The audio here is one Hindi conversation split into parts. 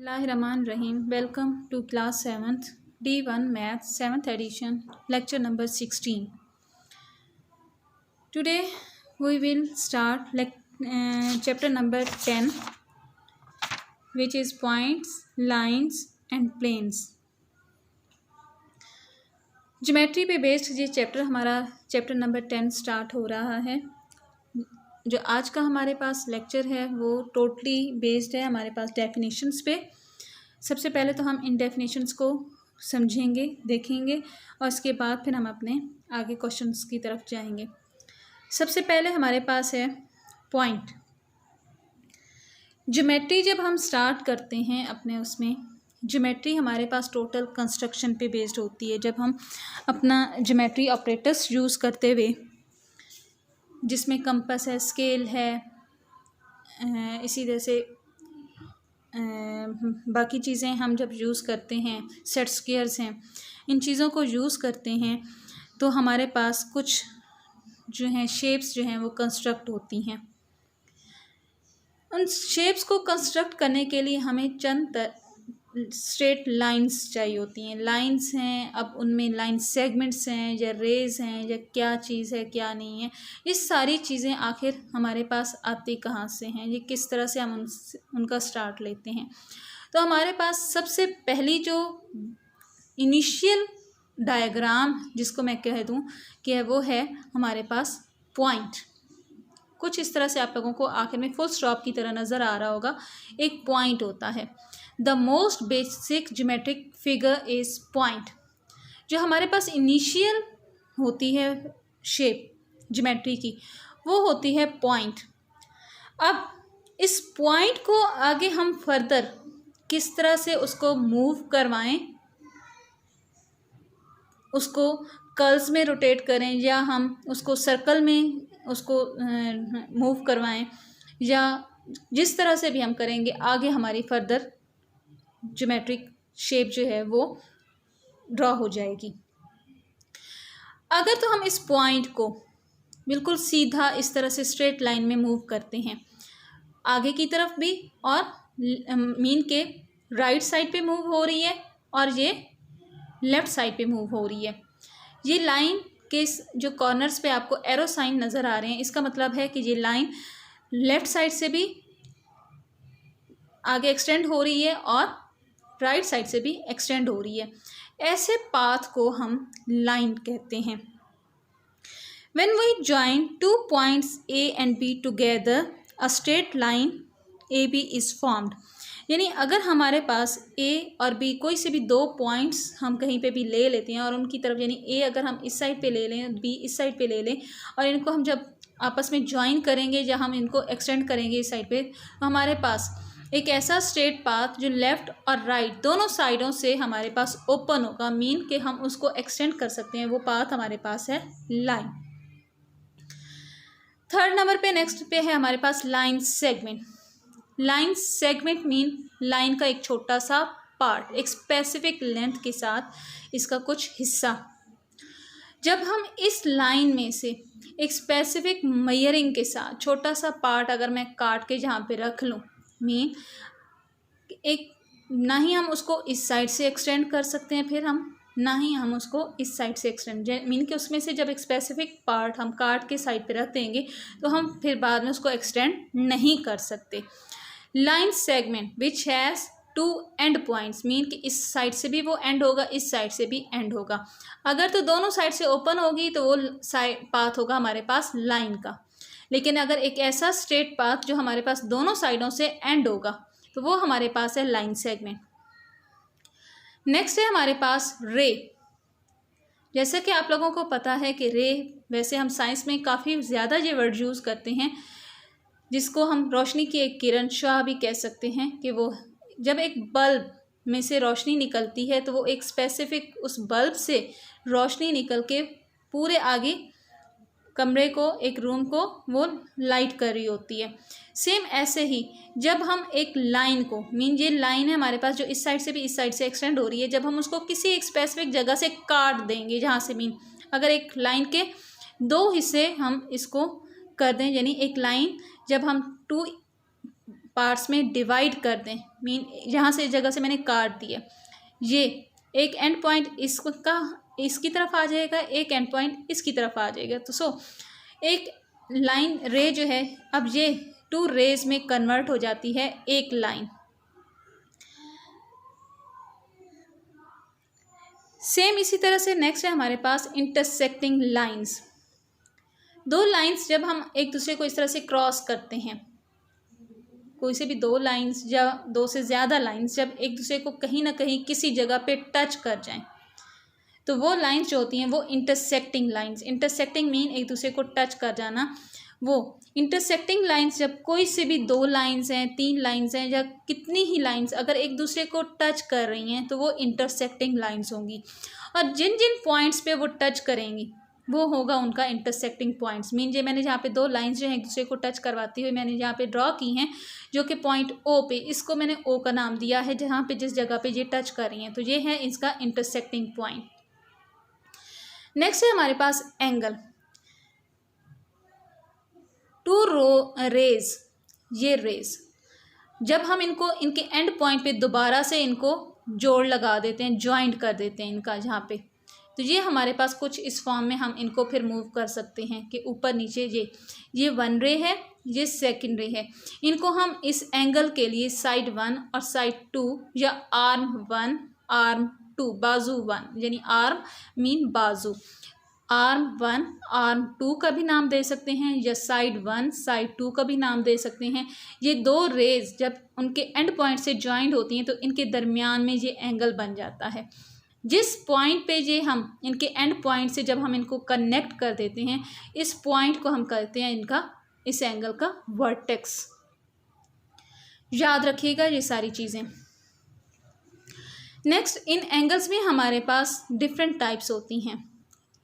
Bismillahirrahmanirrahim. Welcome to class 7th D1 Math 7th edition lecture number 16. Today we will start chapter number 10, which is points, lines and planes. Geometry पे बेस्ड ये चैप्टर हमारा चैप्टर नंबर 10 स्टार्ट हो रहा है। जो आज का हमारे पास लेक्चर है वो टोटली बेस्ड है हमारे पास डेफिनेशंस पे। सबसे पहले तो हम इन डेफिनेशंस को समझेंगे, देखेंगे और इसके बाद फिर हम अपने आगे क्वेश्चंस की तरफ जाएंगे। सबसे पहले हमारे पास है पॉइंट। ज्योमेट्री जब हम स्टार्ट करते हैं अपने उसमें, ज्योमेट्री हमारे पास टोटल कंस्ट्रक्शन पे बेस्ड होती है। जब हम अपना ज्योमेट्री ऑपरेटर्स यूज़ करते हुए, जिसमें कंपास है, स्केल है, इसी तरह से बाकी चीज़ें हम जब यूज़ करते हैं, सेट स्क्वायर्स हैं, इन चीज़ों को यूज़ करते हैं तो हमारे पास कुछ जो हैं शेप्स जो हैं वो कंस्ट्रक्ट होती हैं। उन शेप्स को कंस्ट्रक्ट करने के लिए हमें चंद स्ट्रेट लाइंस चाहिए होती हैं। लाइंस हैं, अब उनमें लाइन सेगमेंट्स हैं या रेज हैं या क्या चीज़ है क्या नहीं है, ये सारी चीज़ें आखिर हमारे पास आती कहाँ से हैं, ये किस तरह से हम उनका स्टार्ट लेते हैं। तो हमारे पास सबसे पहली जो इनिशियल डायग्राम जिसको मैं कह दूँ कि वो है हमारे पास पॉइंट। कुछ इस तरह से आप लोगों को आखिर में फुल स्टॉप की तरह नज़र आ रहा होगा। एक पॉइंट होता है। The most basic geometric figure is point. जो हमारे पास इनिशियल होती है शेप ज्योमेट्री की, वो होती है पॉइंट। अब इस पॉइंट को आगे हम फर्दर किस तरह से उसको मूव करवाएं, उसको कर्ल्स में रोटेट करें या हम उसको सर्कल में उसको मूव करवाएं, या जिस तरह से भी हम करेंगे आगे हमारी फर्दर ज्योमेट्रिक शेप जो है वो ड्रॉ हो जाएगी। अगर तो हम इस पॉइंट को बिल्कुल सीधा इस तरह से स्ट्रेट लाइन में मूव करते हैं, आगे की तरफ भी और मीन के राइट साइड पे मूव हो रही है और ये लेफ़्ट साइड पे मूव हो रही है। ये लाइन के जो कॉर्नर्स पे आपको एरो साइन नज़र आ रहे हैं, इसका मतलब है कि ये लाइन लेफ़्ट साइड से भी आगे एक्सटेंड हो रही है और राइट साइड से भी एक्सटेंड हो रही है। ऐसे पाथ को हम लाइन कहते हैं। When we join two points A and B together, a straight line AB is formed. यानी अगर हमारे पास A और B कोई से भी दो पॉइंट्स हम कहीं पे भी ले लेते हैं और उनकी तरफ, यानी A अगर हम इस साइड पे ले लें, B इस साइड पे ले लें और इनको हम जब आपस में ज्वाइन करेंगे या हम इनको एक्सटेंड करेंगे इस साइड पे, तो हमारे पास एक ऐसा स्ट्रेट पाथ जो लेफ़्ट और राइट दोनों साइडों से हमारे पास ओपन होगा, मीन कि हम उसको एक्सटेंड कर सकते हैं। वो पाथ हमारे पास है लाइन। थर्ड नंबर पे नेक्स्ट पे है हमारे पास line segment. Line segment mean line का एक छोटा सा पार्ट, एक स्पेसिफिक लेंथ के साथ इसका कुछ हिस्सा। जब हम इस लाइन में से एक स्पेसिफिक मेजरिंग के साथ छोटा सा पार्ट अगर मैं काट के जहाँ पे रख लूँ, मीन एक ना ही हम उसको इस साइड से एक्सटेंड कर सकते हैं, फिर हम ना ही हम उसको इस साइड से एक्सटेंड, मीन कि उसमें से जब एक स्पेसिफिक पार्ट हम काट के साइड पे रख देंगे तो हम फिर बाद में उसको एक्सटेंड नहीं कर सकते। Line segment which has two end points, mean कि इस साइड से भी वो एंड होगा, इस साइड से भी एंड होगा। अगर तो दोनों साइड से ओपन होगी तो वो साइड पाथ होगा हमारे पास लाइन का। लेकिन अगर एक ऐसा स्ट्रेट पाथ जो हमारे पास दोनों साइडों से एंड होगा तो वो हमारे पास है लाइन सेगमेंट। नेक्स्ट है हमारे पास रे। जैसा कि आप लोगों को पता है कि रे, वैसे हम साइंस में काफ़ी ज़्यादा ये वर्ड यूज़ करते हैं, जिसको हम रोशनी की एक किरण शाह भी कह सकते हैं, कि वो जब एक बल्ब में से रोशनी निकलती है तो वो एक स्पेसिफिक उस बल्ब से रोशनी निकल के पूरे आगे कमरे को, एक रूम को वो लाइट कर रही होती है। सेम ऐसे ही जब हम एक लाइन को, मीन ये लाइन है हमारे पास जो इस साइड से भी इस साइड से एक्सटेंड हो रही है, जब हम उसको किसी एक स्पेसिफिक जगह से काट देंगे, जहाँ से, मीन अगर एक लाइन के दो हिस्से हम इसको कर दें, यानी एक लाइन जब हम टू पार्ट्स में डिवाइड कर दें, मीन जहाँ से जगह से मैंने काट दिया, ये एक एंड पॉइंट इसका इसकी तरफ आ जाएगा, एक एंड पॉइंट इसकी तरफ आ जाएगा। तो सो एक लाइन रे जो है अब ये 2 रेज में कन्वर्ट हो जाती है एक लाइन। सेम इसी तरह से नेक्स्ट है हमारे पास इंटरसेक्टिंग लाइंस। 2 लाइंस जब हम एक दूसरे को इस तरह से क्रॉस करते हैं, कोई से भी 2 लाइंस या 2 से ज़्यादा लाइंस जब एक दूसरे को कहीं ना कहीं किसी जगह पे टच कर जाएं, तो वो लाइंस जो होती हैं वो इंटरसेक्टिंग लाइंस। इंटरसेक्टिंग मीन एक दूसरे को टच कर जाना। वो इंटरसेक्टिंग लाइंस जब कोई से भी 2 लाइंस हैं, 3 लाइंस हैं या कितनी ही लाइंस अगर एक दूसरे को टच कर रही हैं तो वो इंटरसेक्टिंग लाइंस होंगी। और जिन जिन पॉइंट्स पे वो टच करेंगी वो होगा उनका इंटरसेक्टिंग पॉइंट्स। मीन जो मैंने जहाँ पे 2 लाइंस जो हैं एक दूसरे को टच करवाती हुई मैंने जहाँ पे ड्रॉ की हैं, जो कि पॉइंट ओ पे, इसको मैंने ओ का नाम दिया है जहाँ पे जिस जगह पे ये टच कर रही हैं, तो ये है इसका इंटरसेक्टिंग पॉइंट। नेक्स्ट है हमारे पास एंगल। 2 रेज, ये रेज जब हम इनको इनके एंड पॉइंट पे दोबारा से इनको जोड़ लगा देते हैं, ज्वाइंट कर देते हैं इनका जहाँ पे, तो ये हमारे पास कुछ इस फॉर्म में हम इनको फिर मूव कर सकते हैं कि ऊपर नीचे ये 1 रे है, ये 2nd रे है। इनको हम इस एंगल के लिए साइड 1 और साइड 2 या आर्म 1 आर्म 2 बाजू 1 यानी आर्म मीन बाजू, आर्म 1 आर्म 2 का भी नाम दे सकते हैं या साइड 1 साइड 2 का भी नाम दे सकते हैं। ये 2 रेज जब उनके एंड पॉइंट से ज्वाइंट होती हैं तो इनके दरमियान में ये एंगल बन जाता है। जिस पॉइंट पे ये हम इनके एंड पॉइंट से जब हम इनको कनेक्ट कर देते हैं, इस पॉइंट को हम कहते हैं इनका, इस एंगल का वर्टेक्स। याद रखिएगा ये सारी चीज़ें। नेक्स्ट, इन एंगल्स में हमारे पास डिफरेंट टाइप्स होती हैं,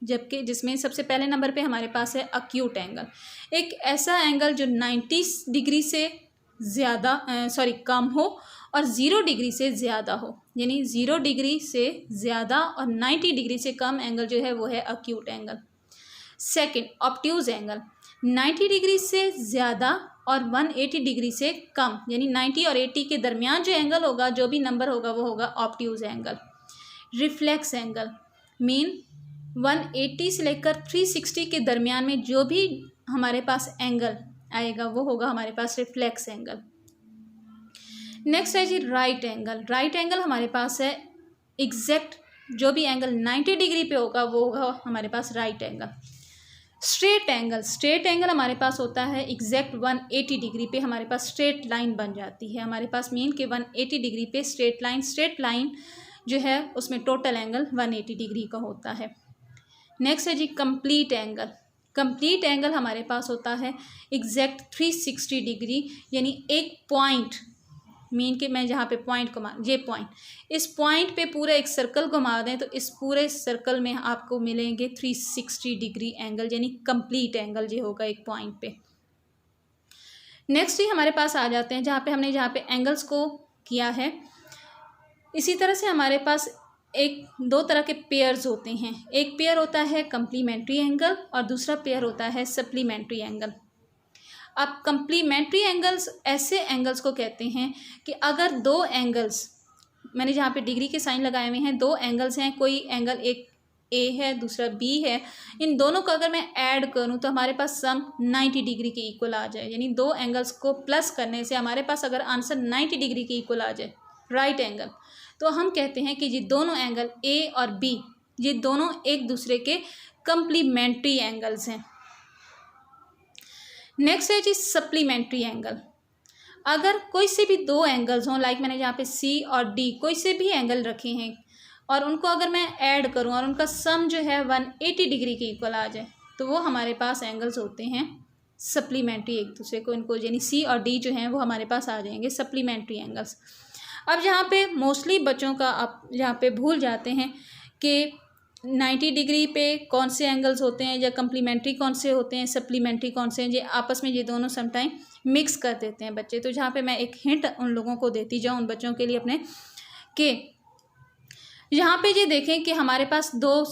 जबकि जिसमें सबसे पहले नंबर पे हमारे पास है अक्यूट एंगल। एक ऐसा एंगल जो 90 डिग्री से ज़्यादा कम हो और 0 डिग्री से ज़्यादा हो, यानी 0 डिग्री से ज़्यादा और 90 डिग्री से कम एंगल जो है वो है acute angle. Second, obtuse angle, 90 degree से ज़्यादा और 180 डिग्री से कम, यानी 90 और 80 के दरमियान जो एंगल होगा, जो भी नंबर होगा वो होगा obtuse angle. Reflex angle mean 180 से लेकर 360 के दरमियान में जो भी हमारे पास एंगल आएगा वो होगा हमारे पास रिफ्लेक्स एंगल। नेक्स्ट है जी राइट एंगल। राइट एंगल हमारे पास है एग्जैक्ट जो भी एंगल 90 डिग्री पे होगा वो होगा हमारे पास right angle. Straight angle, straight angle हमारे पास होता है एग्जैक्ट 180 डिग्री पे हमारे पास स्ट्रेट लाइन बन जाती है हमारे पास, मीन के 180 डिग्री पे स्ट्रेट लाइन जो है उसमें टोटल एंगल 180 डिग्री का होता है। नेक्स्ट है जी कंप्लीट एंगल। कंप्लीट एंगल हमारे पास होता है एग्जैक्ट 360 डिग्री, यानी एक पॉइंट, मीन के मैं जहाँ पे पॉइंट घुमा, ये पॉइंट, इस पॉइंट पे पूरा एक सर्कल घुमा दें तो इस पूरे सर्कल में आपको मिलेंगे 360 डिग्री एंगल, यानी कंप्लीट एंगल ये होगा एक पॉइंट पे। नेक्स्ट ही हमारे पास आ जाते हैं जहाँ पे एंगल्स को किया है। इसी तरह से हमारे पास 2 तरह के पेयर्स होते हैं। एक पेयर होता है कंप्लीमेंट्री एंगल और दूसरा पेयर होता है सप्लीमेंट्री एंगल। अब कंप्लीमेंट्री एंगल्स ऐसे एंगल्स को कहते हैं कि अगर 2 एंगल्स, मैंने जहाँ पे डिग्री के साइन लगाए हुए हैं, 2 एंगल्स हैं, कोई एंगल एक ए है दूसरा बी है, इन दोनों को अगर मैं ऐड करूँ तो हमारे पास सम 90 डिग्री के इक्वल आ जाए, यानी 2 एंगल्स को प्लस करने से हमारे पास अगर आंसर 90 डिग्री के इक्वल आ जाए, राइट एंगल, तो हम कहते हैं कि ये दोनों एंगल ए और बी ये दोनों एक दूसरे के कंप्लीमेंट्री एंगल्स हैं। नेक्स्ट है जी सप्लीमेंट्री एंगल। अगर कोई से भी 2 एंगल्स हों, लाइक मैंने यहाँ पे सी और डी कोई से भी एंगल रखे हैं और उनको अगर मैं ऐड करूँ और उनका सम जो है 180 डिग्री के इक्वल आ जाए, तो वो हमारे पास एंगल्स होते हैं सप्लीमेंट्री, एक दूसरे को इनको, यानी सी और डी जो हैं वो हमारे पास आ जाएंगे सप्लीमेंट्री एंगल्स। अब यहाँ पे मोस्टली बच्चों का आप यहाँ पे भूल जाते हैं कि 90 डिग्री पे कौन से एंगल्स होते हैं या कंप्लीमेंट्री कौन से होते हैं, सप्लीमेंट्री कौन से हैं, ये आपस में ये दोनों समटाइम मिक्स कर देते हैं बच्चे। तो जहाँ पे मैं एक हिंट उन लोगों को देती जाऊँ, उन बच्चों के लिए अपने, कि यहाँ पे ये देखें कि हमारे पास 2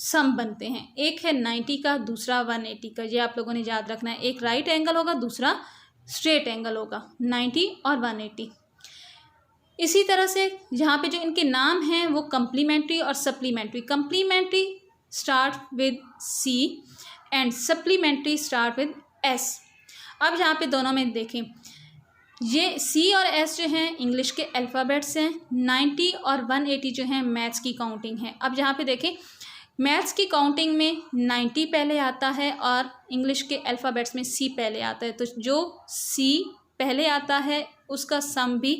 सम बनते हैं, एक है 90 का दूसरा 180 का, ये आप लोगों ने याद रखना है। एक राइट एंगल होगा दूसरा स्ट्रेट एंगल होगा 90 और 180। इसी तरह से यहाँ पे जो इनके नाम हैं वो कंप्लीमेंट्री और supplementary. Complementary start with C and supplementary start with S. अब यहाँ पे दोनों में देखें, ये सी और एस जो हैं इंग्लिश के अल्फ़ाबेट्स हैं, 90 और 180 जो हैं मैथ्स की काउंटिंग है। अब यहाँ पे देखें, मैथ्स की काउंटिंग में 90 पहले आता है और इंग्लिश के अल्फ़ाबेट्स में सी पहले आता है। तो जो सी पहले आता है उसका सम भी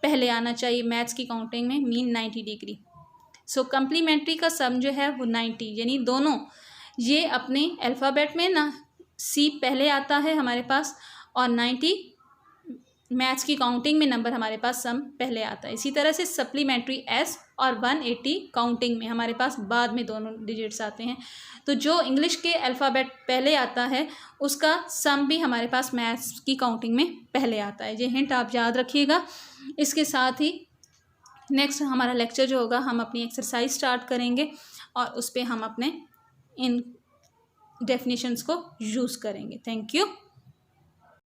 पहले आना चाहिए मैथ्स की काउंटिंग में, मीन 90 डिग्री। सो कंप्लीमेंट्री का सम जो है वो 90, यानी दोनों ये अपने अल्फ़ाबेट में ना सी पहले आता है हमारे पास और 90 मैथ्स की काउंटिंग में नंबर हमारे पास सम पहले आता है। इसी तरह से सप्लीमेंट्री एस और 180 काउंटिंग में हमारे पास बाद में दोनों डिजिट्स आते हैं। तो जो इंग्लिश के अल्फ़ाबेट पहले आता है उसका सम भी हमारे पास मैथ्स की काउंटिंग में पहले आता है। ये हिंट आप याद रखिएगा। इसके साथ ही नेक्स्ट हमारा लेक्चर जो होगा हम अपनी एक्सरसाइज स्टार्ट करेंगे और उस पर हम अपने इन डेफिनेशंस को यूज़ करेंगे। Thank you.